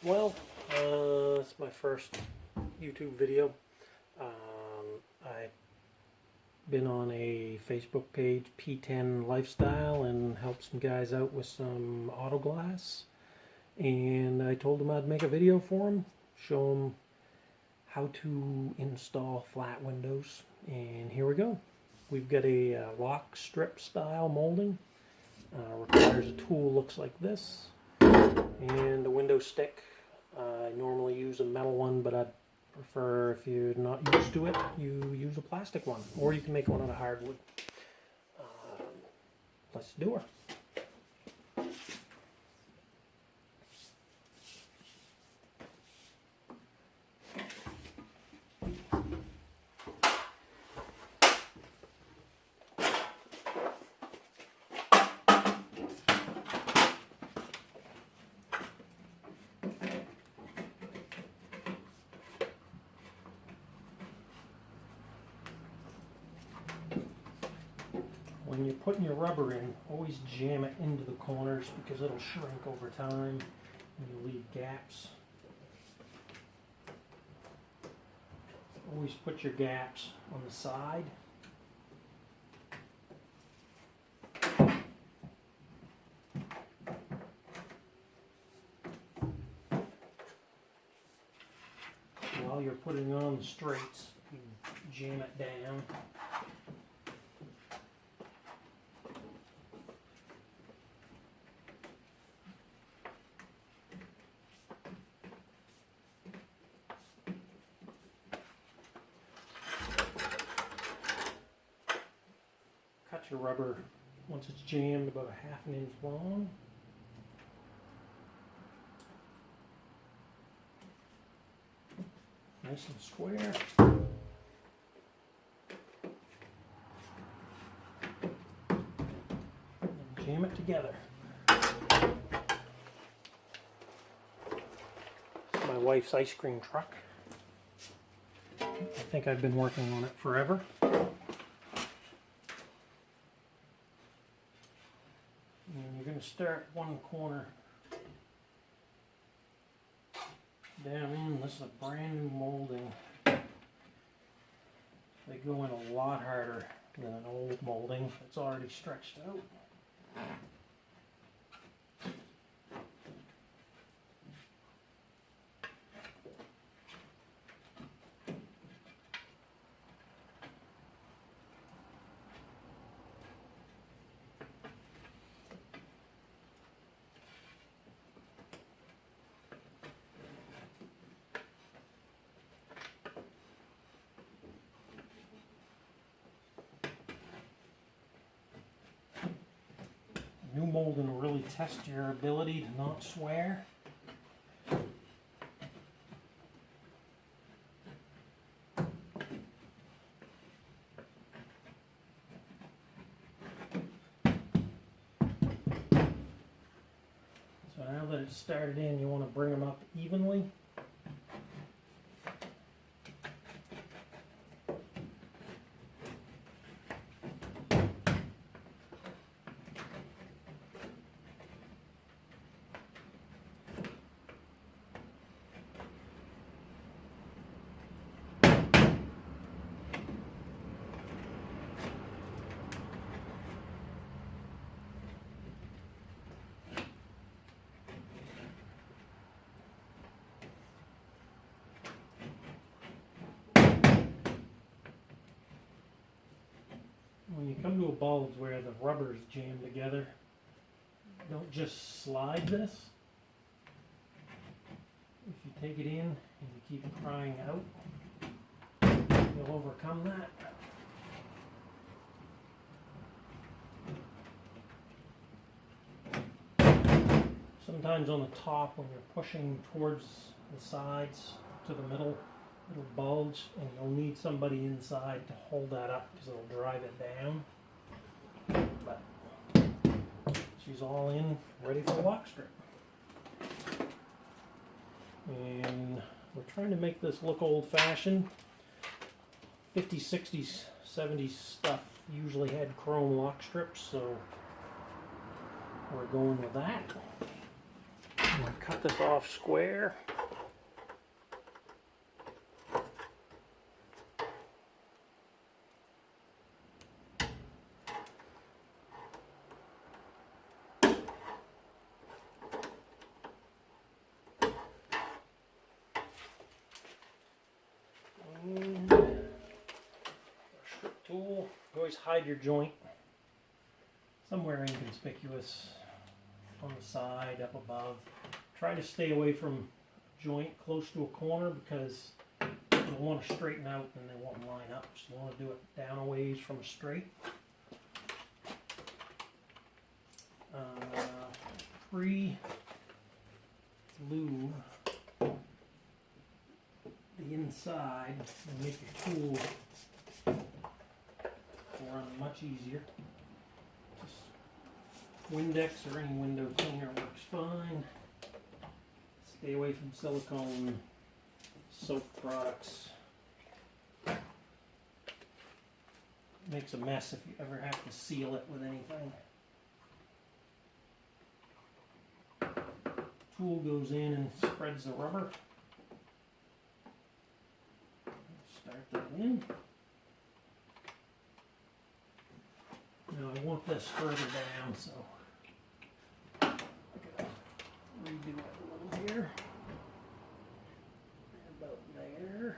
Well, it's my first YouTube video. I've been on a Facebook page, P10 Lifestyle, and helped some guys out with some auto glass. And I told them I'd make a video for them, show them how to install flat windows. And here we go. We've got a lock strip style molding. Requires a tool looks like this, and a window stick. I normally use a metal one, but I'd prefer, if you're not used to it, you use a plastic one, or you can make one out of hardwood. Let's do her. When you're putting your rubber in, always jam it into the corners because it'll shrink over time and you leave gaps. Always put your gaps on the side. While you're putting on the straights, you jam it down. Cut your rubber once it's jammed about a ½ inch long. Nice and square. And jam it together. It's my wife's ice cream truck. I think I've been working on it forever. And you're going to start one corner down in. This is a brand new molding. They go in a lot harder than an old molding that's already stretched out. New molding will really test your ability to not swear. So now that it's started in, you want to bring them up evenly. When you come to a bulge where the rubber is jammed together, don't just slide this. If you take it in and you keep prying out, you'll overcome that. Sometimes on the top, when you're pushing towards the sides to the middle, it'll bulge, and you'll need somebody inside to hold that up because it'll drive it down. But she's all in, ready for the lock strip. And we're trying to make this look old-fashioned. 50s, 60s, 70s stuff usually had chrome lock strips, so we're going with that. I'm going to cut this off square. Strip tool. You always hide your joint somewhere inconspicuous, on the side, up above. Try to stay away from a joint close to a corner because you'll want to straighten out and they won't line up. So you want to do it down a ways from a straight. Pre-lube the inside and make your tool run much easier. Just Windex or any window cleaner works fine. Stay away from silicone soap products. Makes a mess if you ever have to seal it with anything. Tool goes in and spreads the rubber. Start that in. Now I want this further down, so I'm gonna redo it a little here. About there.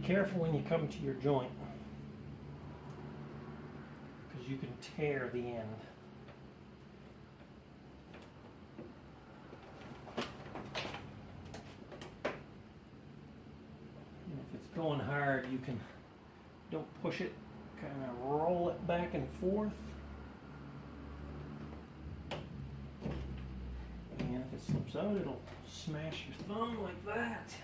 Careful when you come to your joint, because you can tear the end. And if it's going hard, you can, don't push it, kind of roll it back and forth. And if it slips out, it'll smash your thumb like that.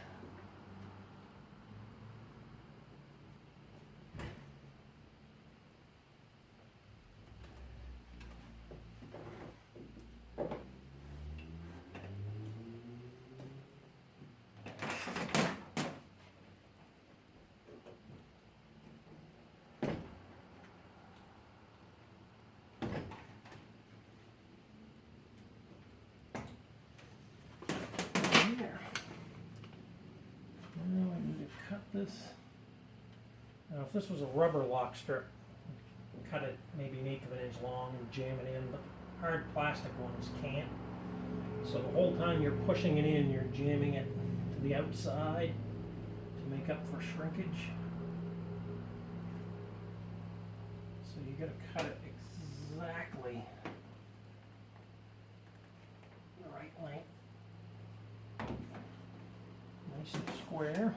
Now I need to cut this. Now if this was a rubber lock strip, cut it maybe 1/8 of an inch long and jam it in, but hard plastic ones can't. So the whole time you're pushing it in, you're jamming it to the outside to make up for shrinkage. So you got to cut it exactly the right length. Nice and square.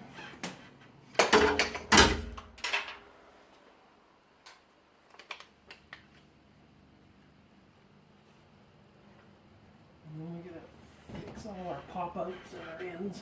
And then we gotta fix all our pop-outs and our ends.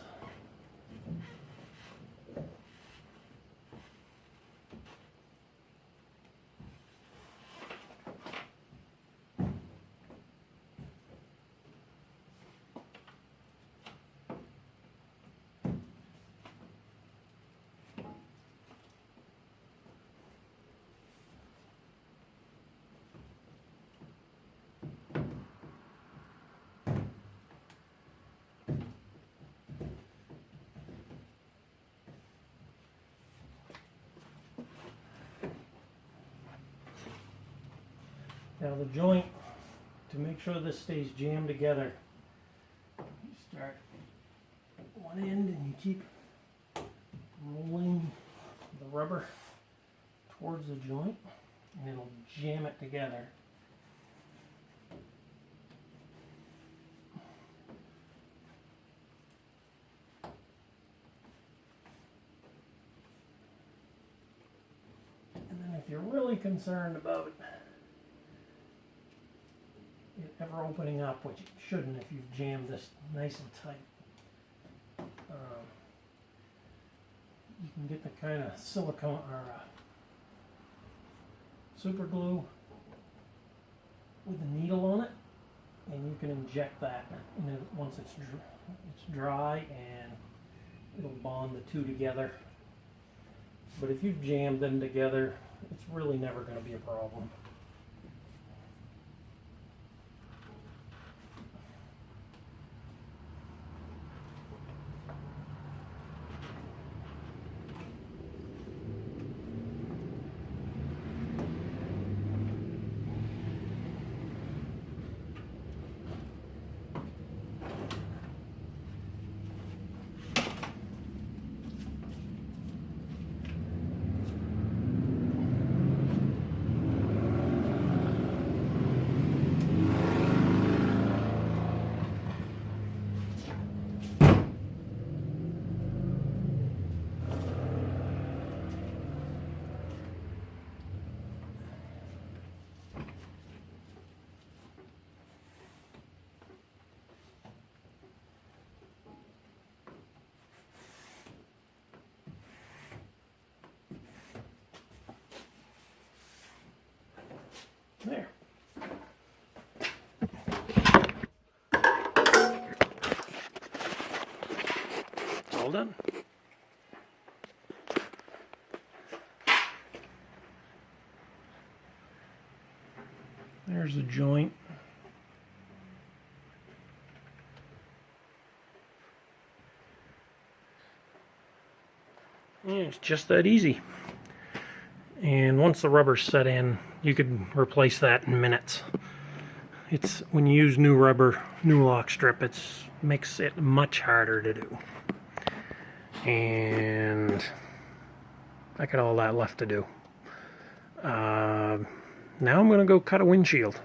Now the joint, to make sure this stays jammed together, you start at one end and you keep rolling the rubber towards the joint and it'll jam it together. And then if you're really concerned about it ever opening up, which it shouldn't if you've jammed this nice and tight, you can get the kind of silicone or super glue with a needle on it, and you can inject that, and then once it's dry, and it'll bond the two together. But if you've jammed them together, it's really never going to be a problem. There. It's all done. There's the joint. Yeah, it's just that easy. And once the rubber's set in, you could replace that in minutes. It's when you use new rubber, new lock strip, it makes it much harder to do. And I got all that left to do. Now I'm going to go cut a windshield.